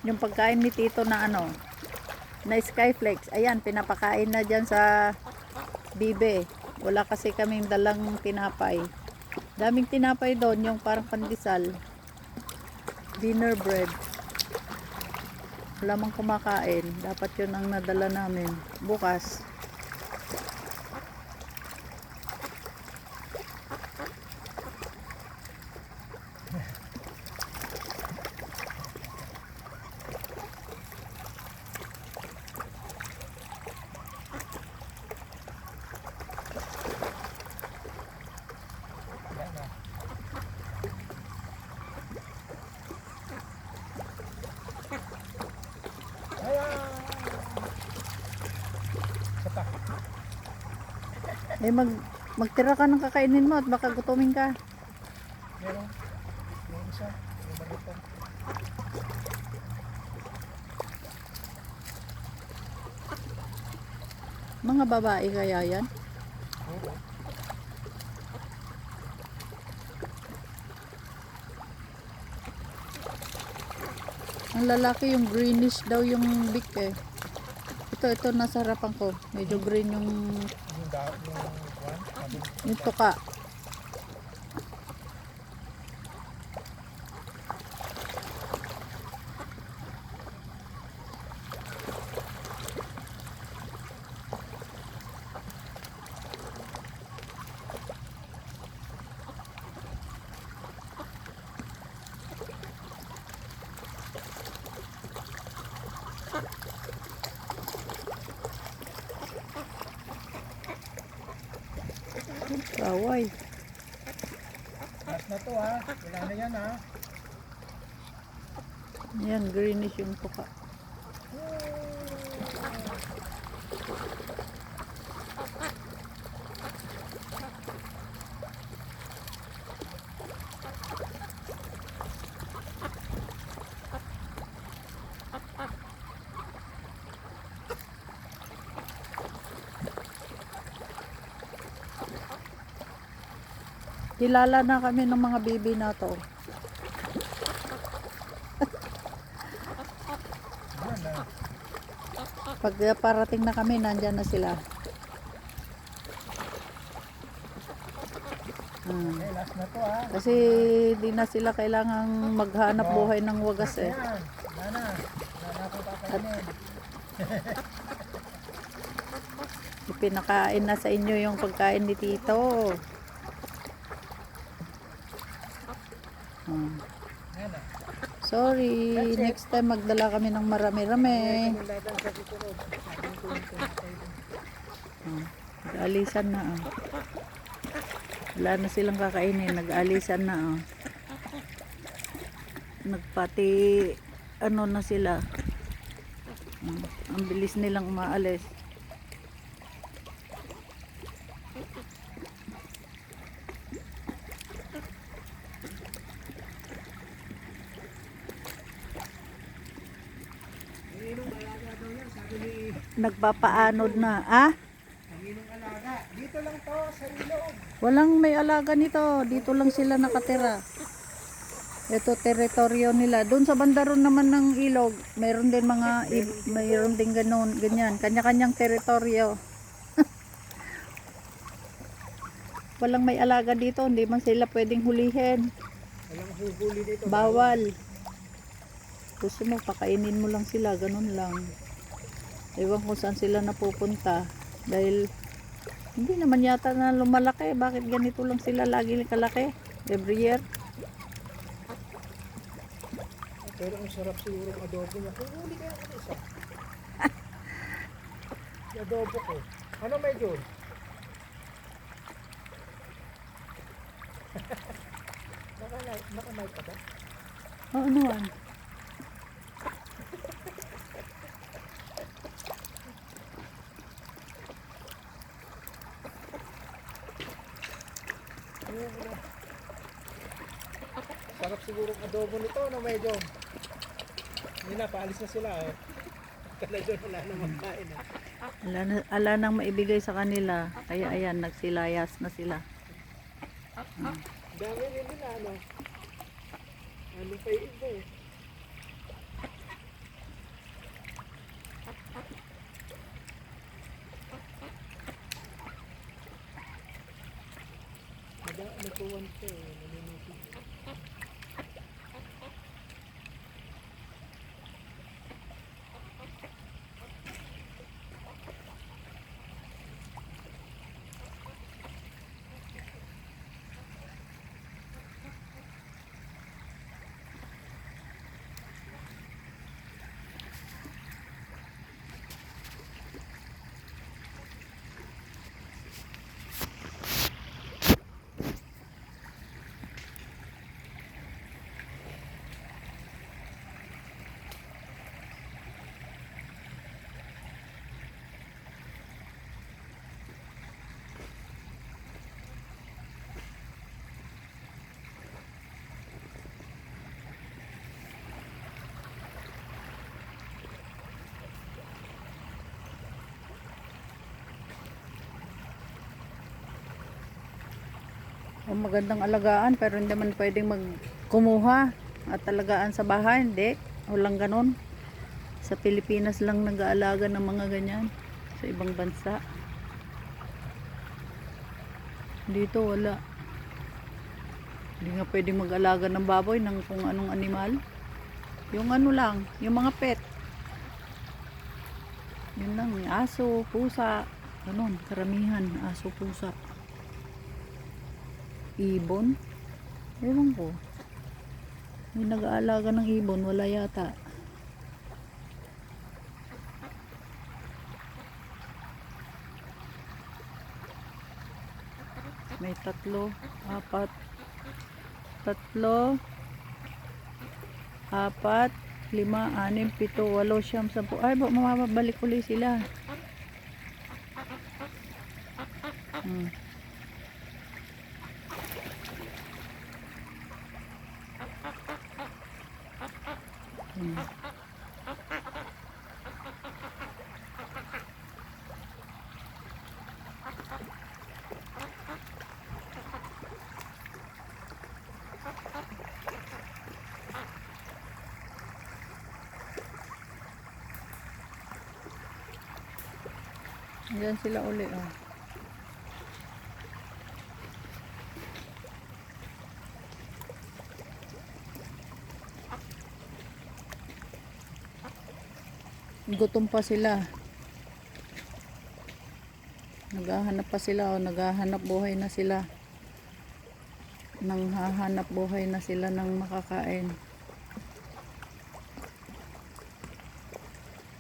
Yung pagkain ni Tito na na Skyflex, ayan, pinapakain na dyan sa bibe. Wala kasi kaming dalang tinapay. Daming tinapay doon, yung parang pandesal. Dinner bread. Wala mang kumakain. Dapat yun ang nadala namin. Bukas. Magtira ka ng kakainin mo at baka gutumin ka. Meron. Meron isa. Meron. Mga babae kaya yan? Oo. Ang lalaki yung greenish daw yung beak eh. Ito nasa harapan ko. Medyo green yung tuka. Kaway. Last na to ha. Wala na yan ha. Yan, greenish yung tuka. Kilala na kami ng mga bibi na to. Pag parating na kami, nandyan na sila. Okay, last na to ha. Kasi di na sila kailangang maghanap buhay ng wagas eh. Yan. Wala na. Wala na akong kakainin. Ipinakain na sa inyo yung pagkain ni Tito. Yan na. Sorry, next time magdala kami ng marami-rami. Nag-alisan na Wala na silang kakainin, nag-alisan na Nagpati na sila. Ang bilis nilang umaalis. Nagpapaanod na. Nanginong alaga. Dito lang to sa ilog. Walang may alaga nito. Dito lang sila nakatira. Ito teritoryo nila. Doon sa bandaron naman ng ilog, mayroon din mayroon din ganyan. Kanya-kanyang teritoryo. Walang may alaga dito. Hindi man sila pwedeng hulihin. Walang huhuli dito. Bawal. Gusto mo, pakainin mo lang sila. Ganun lang. Ewan kung saan sila napupunta. Dahil hindi naman yata na lumalaki. Bakit ganito lang sila lagi kalaki? Every year. Pero ang sarap siguro ng adobo niya. Kung huli kaya ako isa. Yung adobo ko. Ano medyo? Naka-mic ka ba? Oo naman. Sarap siguro ang adobo nito, no medyo. Hindi na, paalis na sila. Talaga wala na magkain. Ala nang maibigay sa kanila. Kaya ayan, nagsilayas na sila. Dami rin nila, ano? Ano pa yung iba eh. Nagkuwan ko eh. Naninisig. O magandang alagaan pero hindi man pwedeng magkumuha at alagaan sa bahay, hindi. Walang ganon. Sa Pilipinas lang nag-aalaga ng mga ganyan. Sa ibang bansa. Dito wala. Hindi nga pwedeng mag-alaga ng baboy ng kung anong animal. Yung ano lang, yung mga pet. Yun lang, aso, pusa. Ganon, karamihan, aso, pusa. Ibon. Ewan ko. May nag-aalaga ng ibon, wala yata. May 3, 4, 3, 4, 5, 6, 7, 8, 9, 10. Ay, mamabalik ulit sila. Hmm. Hmm. Ayan sila uli, oh. Gutom pa sila. Naghahanap pa sila, o naghahanap buhay na sila. Nang hahanap buhay na sila ng makakain.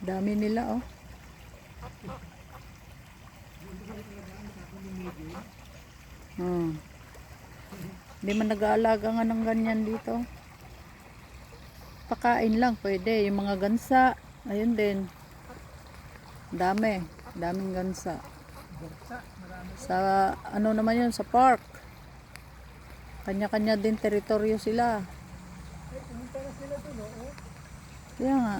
Dami nila, oh. Hindi man nag-aalaga nga ng ganyan dito. Pakain lang pwede. Yung mga gansa, ayun din. Daming gansa. Sa ano naman yun, sa park. Kanya-kanya din teritoryo sila. Pumunta na sila doon, oo. Kaya nga.